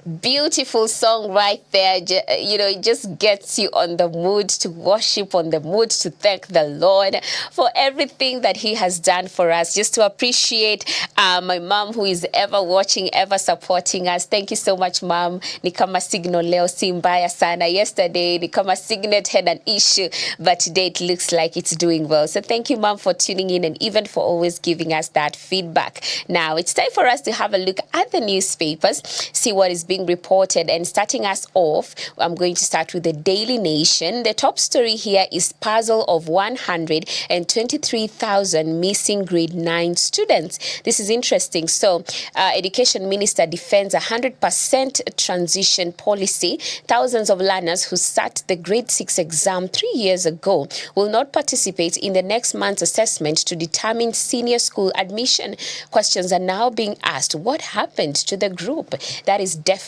Beautiful song right there. It just gets you on the mood to worship, on the mood to thank the Lord for everything that He has done for us. Just to appreciate my mom, who is ever watching, ever supporting us. Thank you so much, Mom. Ni kama signal leo si mbaya sana. Yesterday, ni kama signet had an issue, but today it looks like it's doing well. So thank you, Mom, for tuning in and even for always giving us that feedback. Now, it's time for us to have a look at the newspapers, see what is being reported. And starting us off, I'm going to start with the Daily Nation. The top story here is puzzle of 123,000 missing grade 9 students. This is interesting. So, Education Minister defends 100% transition policy. Thousands of learners who sat the grade 6 exam 3 years ago will not participate in the next month's assessment to determine senior school admission. Questions are now being asked. What happened to the group? That is definitely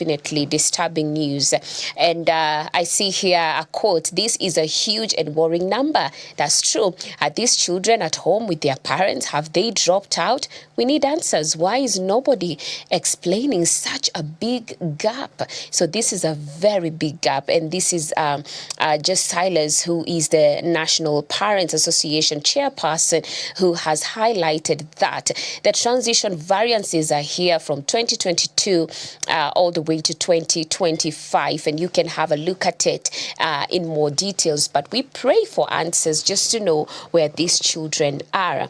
disturbing news. And I see here a quote: "This is a huge and worrying number." That's true. Are these children at home with their parents? Have they dropped out? We need answers. Why is nobody explaining such a big gap? So this is a very big gap. And this is just Silas, who is the National Parents Association chairperson, who has highlighted that the transition variances are here from 2022 all the way to 2025, and you can have a look at it in more details. But we pray for answers just to know where these children are.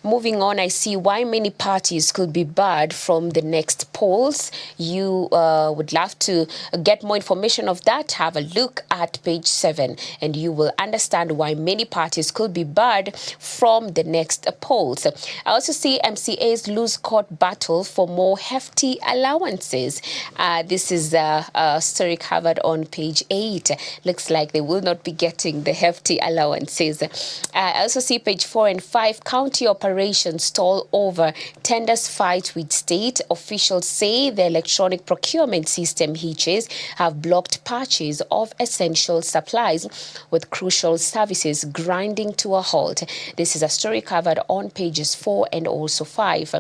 Moving on, I see why many parties could be barred from the next polls. You would love to get more information of that. Have a look at page 7, and you will understand why many parties could be barred from the next polls. I also see MCAs lose court battle for more hefty allowances. This is a story covered on page 8. Looks like they will not be getting the hefty allowances. I also see page 4 and 5. County operations stall over tenders fight with state. Officials say the electronic procurement system hitches have blocked purchase of essential supplies, with crucial services grinding to a halt. This is a story covered on pages 4 and also 5.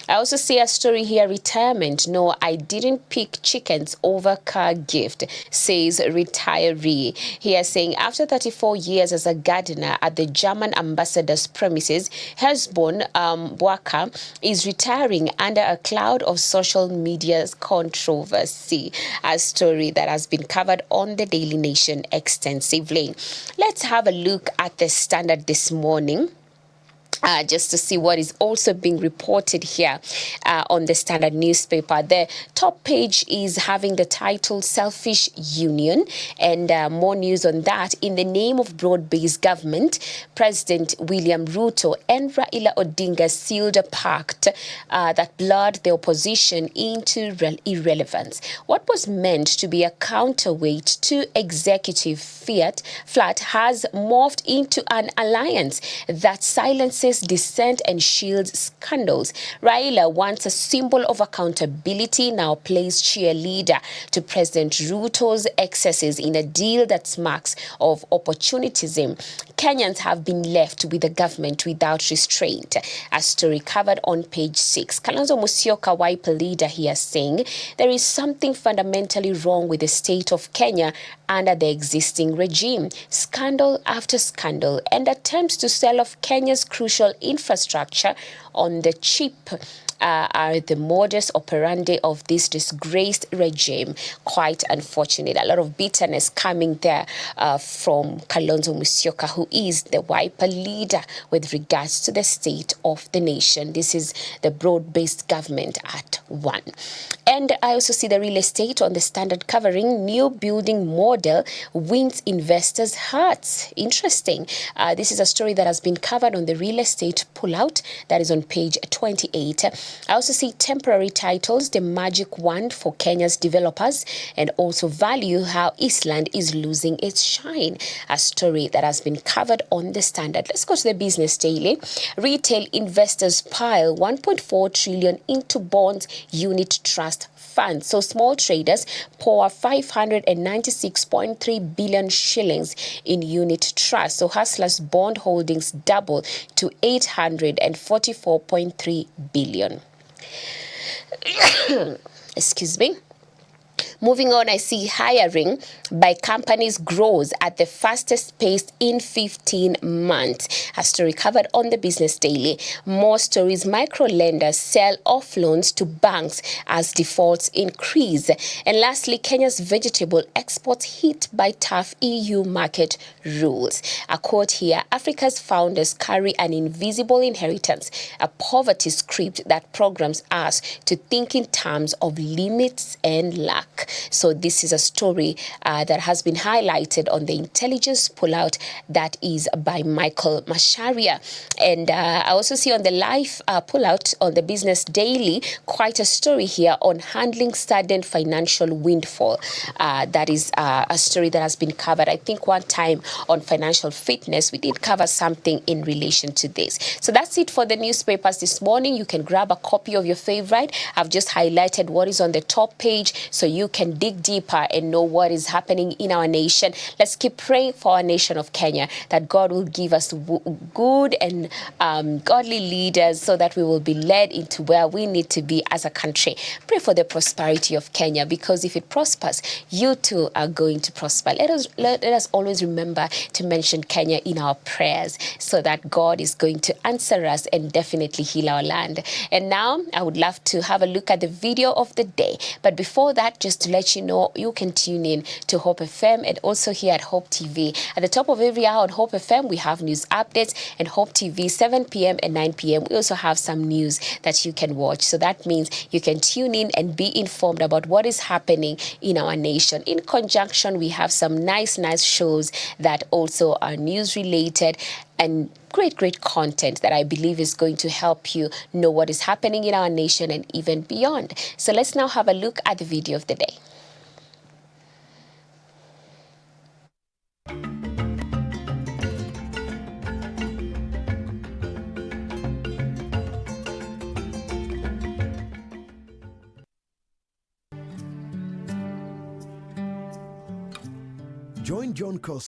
I also see a story here: retirement. No, I didn't pick chickens over car gift, says retiree. Here saying after 34 years as a gardener at the German ambassador's premises, Hesbon Bwaka is retiring under a cloud of social media controversy. A story that has been covered on the Daily Nation extensively. Let's have a look at the Standard this morning. Just to see what is also being reported here on the Standard newspaper. The top page is having the title Selfish Union, and more news on that. In the name of broad-based government, President William Ruto and Raila Odinga sealed a pact that blurred the opposition into irrelevance. What was meant to be a counterweight to executive flat has morphed into an alliance that silences dissent and shields scandals. Raila, once a symbol of accountability, now plays cheerleader to President Ruto's excesses in a deal that smacks of opportunism. Kenyans have been left with a government without restraint. A story covered on page 6. Kalonzo Musyoka, Wiper leader, here saying there is something fundamentally wrong with the state of Kenya under the existing regime. Scandal after scandal and attempts to sell off Kenya's crucial infrastructure on the cheap are the modus operandi of this disgraced regime. Quite unfortunate. A lot of bitterness coming there from Kalonzo Musyoka, who is the Wiper leader with regards to the state of the nation. This is the broad-based government at one. And I also see the real estate on the Standard covering new building model wins investors' hearts. Interesting. This is a story that has been covered on the real estate pullout that is on page 28. I also see temporary titles, the magic wand for Kenya's developers, and also value how Eastland is losing its shine. A story that has been covered on the Standard. Let's go to the Business Daily. Retail investors pile 1.4 trillion into bonds unit trust funds. So small traders pour 596.3 billion shillings in unit trust. So Hustler's bond holdings double to 844.3 billion. Excuse me. Moving on, I see hiring by companies grows at the fastest pace in 15 months. A story covered on the Business Daily. More stories, micro lenders sell off loans to banks as defaults increase. And lastly, Kenya's vegetable exports hit by tough EU market rules. A quote here, Africa's founders carry an invisible inheritance, a poverty script that programs us to think in terms of limits and lack. So this is a story that has been highlighted on the intelligence pullout that is by Michael Masharia. And I also see on the live pullout on the Business Daily quite a story here on handling sudden financial windfall. That is a story that has been covered. I think one time on Financial Fitness, we did cover something in relation to this. So that's it for the newspapers this morning. You can grab a copy of your favorite. I've just highlighted what is on the top page so you can dig deeper and know what is happening in our nation. Let's keep praying for our nation of Kenya, that God will give us good and godly leaders so that we will be led into where we need to be as a country. Pray for the prosperity of Kenya, because if it prospers, you too are going to prosper. Let us always remember to mention Kenya in our prayers so that God is going to answer us and definitely heal our land. And now I would love to have a look at the video of the day. But before that, just to let you know, you can tune in to Hope FM and also here at Hope TV. At the top of every hour on Hope FM, we have news updates, and Hope TV 7 p.m. and 9 p.m. We also have some news that you can watch. So that means you can tune in and be informed about what is happening in our nation. In conjunction, we have some nice shows that also are news related and great content that I believe is going to help you know what is happening in our nation and even beyond. So let's now have a look at the video of the day. Join John Costa